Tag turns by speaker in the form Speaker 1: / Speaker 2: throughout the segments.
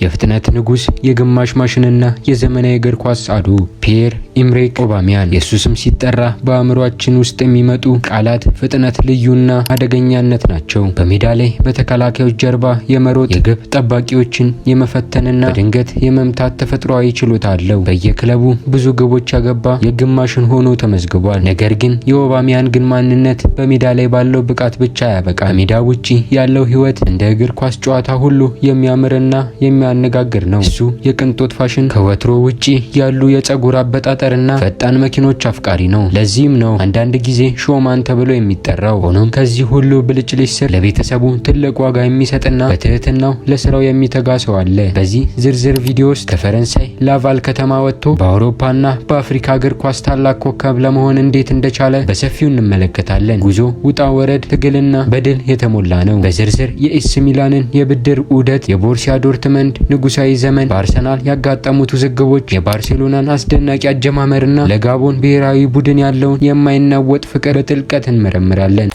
Speaker 1: የፍጥነት ንጉስ፣ የግማሽ ማሽንና የዘመናዊ እግር ኳስ አዱ ፒየር ኢምሪክ ኦባሚያንግ። የሱ ስም ሲጠራ በአእምሯችን ውስጥ የሚመጡ ቃላት ፍጥነት፣ ልዩና አደገኛነት ናቸው። በሜዳ ላይ በተከላካዮች ጀርባ የመሮጥ፣ የግብ ጠባቂዎችን የመፈተንና በድንገት የመምታት ተፈጥሯዊ ችሎታ አለው። በየክለቡ ብዙ ግቦች ያገባ የግማሽን ሆኖ ተመዝግቧል። ነገር ግን የኦባሚያንግን ማንነት በሜዳ ላይ ባለው ብቃት ብቻ ያበቃ። ከሜዳ ውጪ ያለው ህይወት እንደ እግር ኳስ ጨዋታ ሁሉ የሚያምርና የሚያነጋግር ነው። እሱ የቅንጦት ፋሽን፣ ከወትሮ ውጪ ያሉ የፀጉር አበጣጠርና ፈጣን መኪኖች አፍቃሪ ነው። ለዚህም ነው አንዳንድ ጊዜ ሾማን ተብሎ የሚጠራው። ሆኖም ከዚህ ሁሉ ብልጭልጭ ስር ለቤተሰቡ ትልቅ ዋጋ የሚሰጥና በትህትናው ለስራው የሚተጋ ሰው አለ። በዚህ ዝርዝር ቪዲዮ ውስጥ ከፈረንሳይ ላቫል ከተማ ወጥቶ በአውሮፓና በአፍሪካ እግር ኳስ ታላቅ ኮከብ ለመሆን እንዴት እንደቻለ በሰፊው እንመለከታለን። ጉዞ ውጣ ወረድ፣ ትግልና በድል የተሞላ ነው። በዝርዝር የኤሲ ሚላንን የብድር ዑደት፣ የቦሩሲያ ዶርትመንድ ንጉሳዊ ዘመን፣ በአርሰናል ያጋጠሙት ውዝግቦች፣ የባርሴሎናን አስደናቂ አጀማመርና ለጋቦን ብሔራዊ ቡድን ያለውን የማይናወጥ ፍቅር በጥልቀት እንመረምራለን።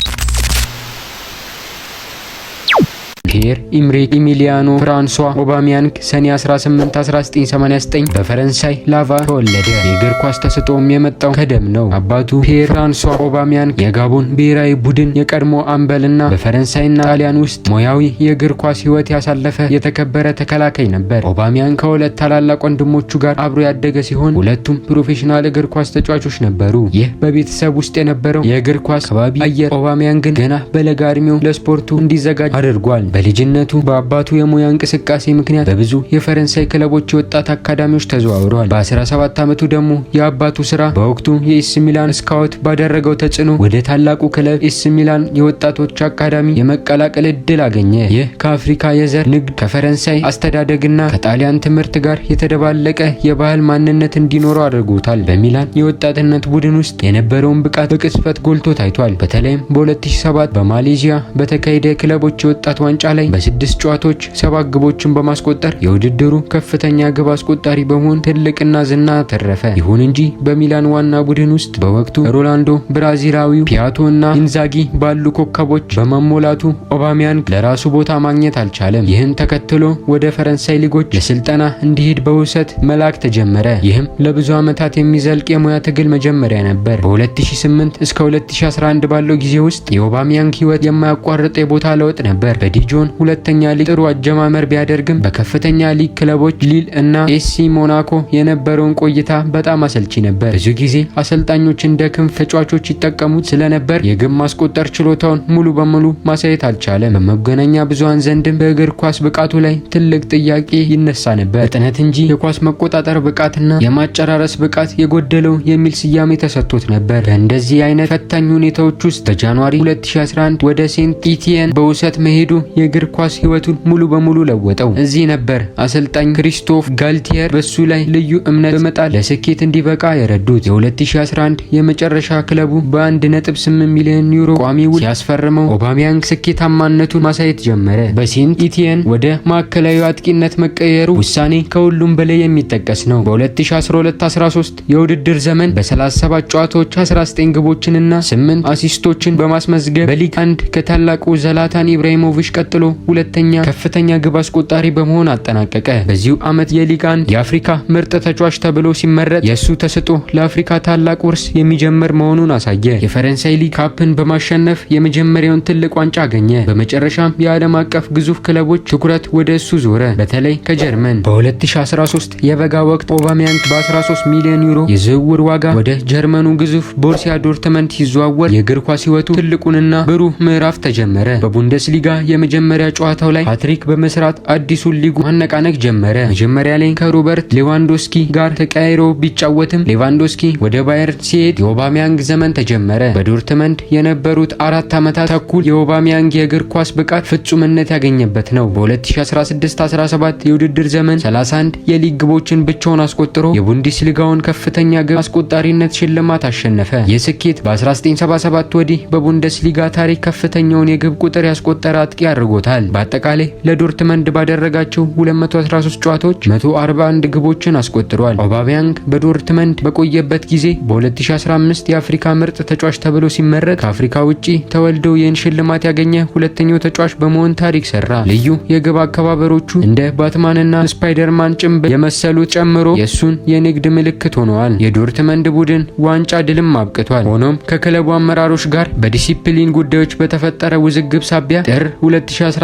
Speaker 1: ፒየር ኢምሪክ ኢሚሊያኖ ፍራንሷ ኦባሚያንግ ሰኔ 18 1989 በፈረንሳይ ላቫ ተወለደ። የእግር ኳስ ተሰጥኦም የመጣው ከደም ነው። አባቱ ፒየር ፍራንሷ ኦባሚያንግ የጋቦን ብሔራዊ ቡድን የቀድሞ አምበልና በፈረንሳይና ጣሊያን ውስጥ ሙያዊ የእግር ኳስ ሕይወት ያሳለፈ የተከበረ ተከላካይ ነበር። ኦባሚያንግ ከሁለት ታላላቅ ወንድሞቹ ጋር አብሮ ያደገ ሲሆን ሁለቱም ፕሮፌሽናል እግር ኳስ ተጫዋቾች ነበሩ። ይህ በቤተሰብ ውስጥ የነበረው የእግር ኳስ ከባቢ አየር ኦባሚያንግን ገና በለጋ ዕድሜው ለስፖርቱ እንዲዘጋጅ አድርጓል። በልጅነቱ በአባቱ የሙያ እንቅስቃሴ ምክንያት በብዙ የፈረንሳይ ክለቦች የወጣት አካዳሚዎች ተዘዋውሯል። በ17 ዓመቱ ደግሞ የአባቱ ስራ በወቅቱ የኤሲ ሚላን ስካውት ባደረገው ተጽዕኖ ወደ ታላቁ ክለብ ኤሲ ሚላን የወጣቶች አካዳሚ የመቀላቀል እድል አገኘ። ይህ ከአፍሪካ የዘር ንግድ፣ ከፈረንሳይ አስተዳደግና ከጣሊያን ትምህርት ጋር የተደባለቀ የባህል ማንነት እንዲኖረው አድርጎታል። በሚላን የወጣትነት ቡድን ውስጥ የነበረውን ብቃት በቅጽበት ጎልቶ ታይቷል። በተለይም በ2007 በማሌዥያ በተካሄደ ክለቦች የወጣት ዋንጫ ላይ በ6 ጨዋታዎች 7 ግቦችን በማስቆጠር የውድድሩ ከፍተኛ ግብ አስቆጣሪ በመሆን ትልቅና ዝና ተረፈ። ይሁን እንጂ በሚላን ዋና ቡድን ውስጥ በወቅቱ ሮላንዶ ብራዚላዊው ፒያቶ እና ኢንዛጊ ባሉ ኮከቦች በመሞላቱ ኦባሚያንግ ለራሱ ቦታ ማግኘት አልቻለም። ይህን ተከትሎ ወደ ፈረንሳይ ሊጎች ለስልጠና እንዲሄድ በውሰት መላክ ተጀመረ። ይህም ለብዙ ዓመታት የሚዘልቅ የሙያ ትግል መጀመሪያ ነበር። በ2008 እስከ 2011 ባለው ጊዜ ውስጥ የኦባሚያንግ ህይወት የማያቋርጥ የቦታ ለውጥ ነበር። በዲጆን ሁለተኛ ሊግ ጥሩ አጀማመር ቢያደርግም በከፍተኛ ሊግ ክለቦች ሊል እና ኤሲ ሞናኮ የነበረውን ቆይታ በጣም አሰልቺ ነበር። ብዙ ጊዜ አሰልጣኞች እንደ ክንፍ ተጫዋቾች ይጠቀሙት ስለነበር የግብ ማስቆጠር ችሎታውን ሙሉ በሙሉ ማሳየት አልቻለም። በመገናኛ ብዙሃን ዘንድም በእግር ኳስ ብቃቱ ላይ ትልቅ ጥያቄ ይነሳ ነበር። ፍጥነት እንጂ የኳስ መቆጣጠር ብቃትና የማጨራረስ ብቃት የጎደለው የሚል ስያሜ ተሰጥቶት ነበር። በእንደዚህ አይነት ፈታኝ ሁኔታዎች ውስጥ በጃንዋሪ 2011 ወደ ሴንት ኢቲየን በውሰት መሄዱ የእግር ኳስ ህይወቱን ሙሉ በሙሉ ለወጠው። እዚህ ነበር አሰልጣኝ ክሪስቶፍ ጋልቲየር በሱ ላይ ልዩ እምነት በመጣል ለስኬት እንዲበቃ የረዱት። የ2011 የመጨረሻ ክለቡ በ1.8 ሚሊዮን ዩሮ ቋሚ ውል ሲያስፈርመው ኦባሚያንግ ስኬታማነቱን ማሳየት ጀመረ። በሴንት ኢቲየን ወደ ማዕከላዊ አጥቂነት መቀየሩ ውሳኔ ከሁሉም በላይ የሚጠቀስ ነው። በ2012-13 የውድድር ዘመን በ37 ጨዋታዎች 19 ግቦችንና 8 አሲስቶችን በማስመዝገብ በሊግ 1 ከታላቁ ዘላታን ኢብራሂሞቪች ቀጥሎ ሁለተኛ ከፍተኛ ግብ አስቆጣሪ በመሆን አጠናቀቀ። በዚሁ ዓመት የሊግ 1 የአፍሪካ ምርጥ ተጫዋች ተብሎ ሲመረጥ የሱ ተሰጥኦ ለአፍሪካ ታላቅ ውርስ የሚጀምር መሆኑን አሳየ። የፈረንሳይ ሊግ ካፕን በማሸነፍ የመጀመሪያውን ትልቅ ዋንጫ አገኘ። በመጨረሻም የዓለም አቀፍ ግዙፍ ክለቦች ትኩረት ወደ እሱ ዞረ፣ በተለይ ከጀርመን። በ2013 የበጋ ወቅት ኦባሚያንግ በ13 ሚሊዮን ዩሮ የዝውውር ዋጋ ወደ ጀርመኑ ግዙፍ ቦሩሲያ ዶርትመንድ ሲዘዋወር የእግር ኳስ ህይወቱ ትልቁንና ብሩህ ምዕራፍ ተጀመረ። በቡንደስሊጋ የመጀመሪያ ጨዋታው ላይ ሃትሪክ በመስራት አዲሱን ሊጉ ማነቃነቅ ጀመረ። መጀመሪያ ላይ ከሮበርት ሌቫንዶስኪ ጋር ተቀያይሮ ቢጫወትም ሌቫንዶስኪ ወደ ባየርን ሲሄድ የኦባሚያንግ ዘመን ተጀመረ። በዶርትመንድ የነበሩት 4 ዓመታት ተኩል የኦባሚያንግ የእግር ኳስ ብቃት ፍጹምነት ያገኘበት ነው። በ2016-17 የውድድር ዘመን 31 የሊግ ግቦችን ብቻውን አስቆጥሮ የቡንደስሊጋውን ከፍተኛ ግብ አስቆጣሪነት ሽልማት አሸነፈ። ይህ ስኬት በ1977 ወዲህ በቡንደስሊጋ ታሪክ ከፍተኛውን የግብ ቁጥር ያስቆጠረ አጥቂ አድርጎታል። አድርጎታል። በአጠቃላይ ለዶርትመንድ ባደረጋቸው 213 ጨዋታዎች 141 ግቦችን አስቆጥሯል። ኦባሚያንግ በዶርትመንድ በቆየበት ጊዜ በ2015 የአፍሪካ ምርጥ ተጫዋች ተብሎ ሲመረጥ ከአፍሪካ ውጪ ተወልደው ይህን ሽልማት ያገኘ ሁለተኛው ተጫዋች በመሆን ታሪክ ሰራ። ልዩ የግብ አከባበሮቹ እንደ ባትማንና ስፓይደርማን ጭምብል የመሰሉት ጨምሮ የእሱን የንግድ ምልክት ሆነዋል። የዶርትመንድ ቡድን ዋንጫ ድልም አብቅቷል። ሆኖም ከክለቡ አመራሮች ጋር በዲሲፕሊን ጉዳዮች በተፈጠረ ውዝግብ ሳቢያ ጥር 2018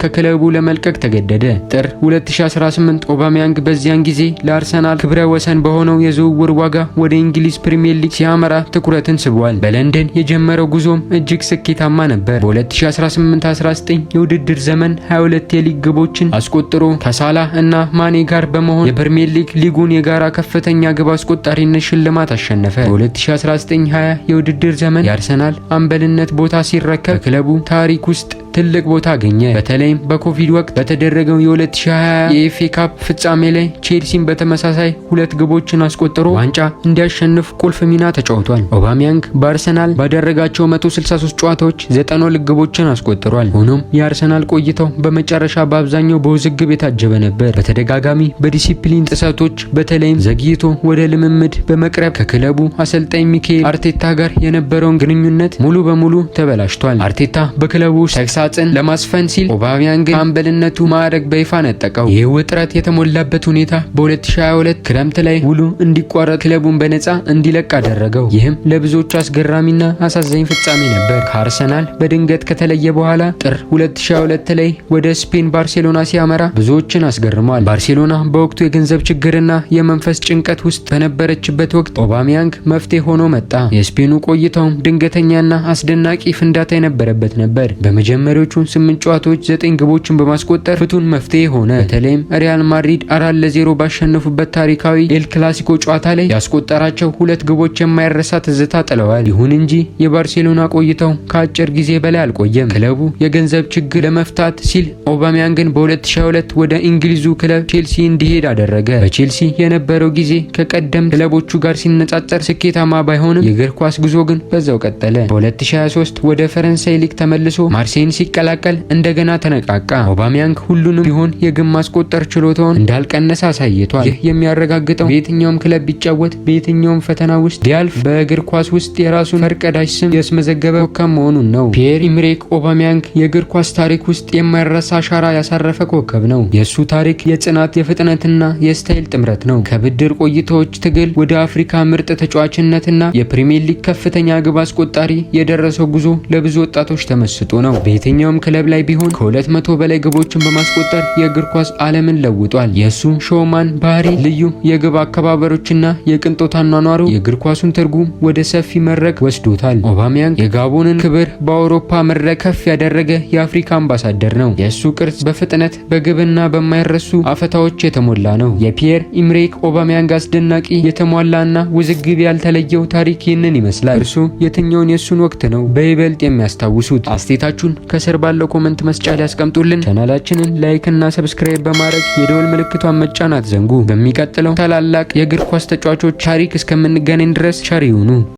Speaker 1: ከክለቡ ለመልቀቅ ተገደደ። ጥር 2018 ኦባሚያንግ በዚያን ጊዜ ለአርሰናል ክብረ ወሰን በሆነው የዝውውር ዋጋ ወደ እንግሊዝ ፕሪሚየር ሊግ ሲያመራ ትኩረትን ስቧል። በለንደን የጀመረው ጉዞም እጅግ ስኬታማ ነበር። በ2018-19 የውድድር ዘመን 22 የሊግ ግቦችን አስቆጥሮ ከሳላ እና ማኔ ጋር በመሆን የፕሪሚየር ሊግ ሊጉን የጋራ ከፍተኛ ግብ አስቆጣሪነት ሽልማት አሸነፈ። በ2019-20 የውድድር ዘመን የአርሰናል አምበልነት ቦታ ሲረከብ በክለቡ ታሪክ ውስጥ ትልቅ ቦታ አገኘ። በተለይም በኮቪድ ወቅት በተደረገው የ2020 የኤፍኤ ካፕ ፍጻሜ ላይ ቼልሲን በተመሳሳይ 2 ግቦችን አስቆጥሮ ዋንጫ እንዲያሸንፍ ቁልፍ ሚና ተጫውቷል። ኦባሚያንግ በአርሰናል ባደረጋቸው 163 ጨዋታዎች 92 ግቦችን አስቆጥሯል። ሆኖም የአርሰናል ቆይታው በመጨረሻ በአብዛኛው በውዝግብ የታጀበ ነበር። በተደጋጋሚ በዲሲፕሊን ጥሰቶች በተለይም ዘግይቶ ወደ ልምምድ በመቅረብ ከክለቡ አሰልጣኝ ሚካኤል አርቴታ ጋር የነበረውን ግንኙነት ሙሉ በሙሉ ተበላሽቷል። አርቴታ በክለቡ ተግሳጽን ለማስፈን ሲል ኦባሚያንግን አምበልነቱ ማዕረግ በይፋ ነጠቀው። ይህ ውጥረት የተሞላበት ሁኔታ በ2022 ክረምት ላይ ውሉ እንዲቋረጥ ክለቡን በነፃ እንዲለቅ አደረገው። ይህም ለብዙዎች አስገራሚና አሳዛኝ ፍጻሜ ነበር። ከአርሰናል በድንገት ከተለየ በኋላ ጥር 2022 ላይ ወደ ስፔን ባርሴሎና ሲያመራ ብዙዎችን አስገርሟል። ባርሴሎና በወቅቱ የገንዘብ ችግርና የመንፈስ ጭንቀት ውስጥ በነበረችበት ወቅት ኦባሚያንግ መፍትሄ ሆኖ መጣ። የስፔኑ ቆይታውም ድንገተኛና አስደናቂ ፍንዳታ የነበረበት ነበር። በመጀመሪያዎቹ 8 ጨዋታዎች 9 ግቦችን በማስቆጠር ፍቱን መፍትሄ ሆነ። በተለይም ሪያል ማድሪድ 4-0 ባሸነፉበት ታሪካዊ ኤል ክላሲኮ ጨዋታ ላይ ያስቆጠራቸው 2 ግቦች የማይረሳ ትዝታ ጥለዋል። ይሁን እንጂ የባርሴሎና ቆይታው ከአጭር ጊዜ በላይ አልቆየም። ክለቡ የገንዘብ ችግር ለመፍታት ሲል ኦባሚያንግን በ2022 ወደ እንግሊዙ ክለብ ቼልሲ እንዲሄድ አደረገ። በቼልሲ የነበረው ጊዜ ከቀደም ክለቦቹ ጋር ሲነጻጸር ስኬታማ ባይሆንም የእግር ኳስ ጉዞ ግን በዛው ቀጠለ። በ2023 ወደ ፈረንሳይ ሊግ ተመልሶ ማርሴይን ሲቀላቀል እንደገና ተነቃቃ። ኦባሚያንግ ሁሉንም ቢሆን የግብ ማስቆጠር ችሎታውን እንዳልቀነሰ አሳይቷል። ይህ የሚያረጋግጠው በየትኛውም ክለብ ቢጫወት በየትኛውም ፈተና ውስጥ ቢያልፍ በእግር ኳስ ውስጥ የራሱን ፈርቀዳጅ ስም ያስመዘገበ ኮከብ መሆኑን ነው። ፒየር ኢምሪክ ኦባሚያንግ የእግር ኳስ ታሪክ ውስጥ የማይረሳ አሻራ ያሳረፈ ኮከብ ነው። የእሱ ታሪክ የጽናት የፍጥነትና የስታይል ጥምረት ነው። ከብድር ቆይታዎች ትግል ወደ አፍሪካ ምርጥ ተጫዋችነትና የፕሪሚየር ሊግ ከፍተኛ ግብ አስቆጣሪ የደረሰው ጉዞ ለብዙ ወጣቶች ተመስጦ ነው። በየትኛውም ክለብ ላይ ቢሆን ከ200 በላይ ግቦችን በማስቆጠር የእግር ኳስ ዓለምን ለውጧል። የሱ ሾውማን ባህሪ፣ ልዩ የግብ አከባበሮችና የቅንጦት አኗኗሩ የእግር ኳሱን ትርጉም ወደ ሰፊ መድረክ ወስዶታል። ኦባሚያንግ የጋቦንን ክብር በአውሮፓ መድረክ ከፍ ያደረገ የአፍሪካ አምባሳደር ነው። የሱ ቅርጽ በፍጥነት በግብና በማይረሱ አፈታዎች የተሞላ ነው። የፒየር ኢምሪክ ኦባሚያንግ አስደናቂ የተሟላና ውዝግብ ያልተለየው ታሪክ ይህንን ይመስላል። እርሱ የትኛውን የሱን ወቅት ነው በይበልጥ የሚያስታውሱት? አስተያየታችሁን ከስር ባለው ኮመንት መስጫ ላይ ያስቀምጡልን። ቻናላችንን ላይክ እና ሰብስክራይብ በማድረግ የደወል ምልክቷን መጫን አትዘንጉ። በሚቀጥለው ታላላቅ የእግር ኳስ ተጫዋቾች ታሪክ እስከምንገናኝ ድረስ ቸር ይሁኑ።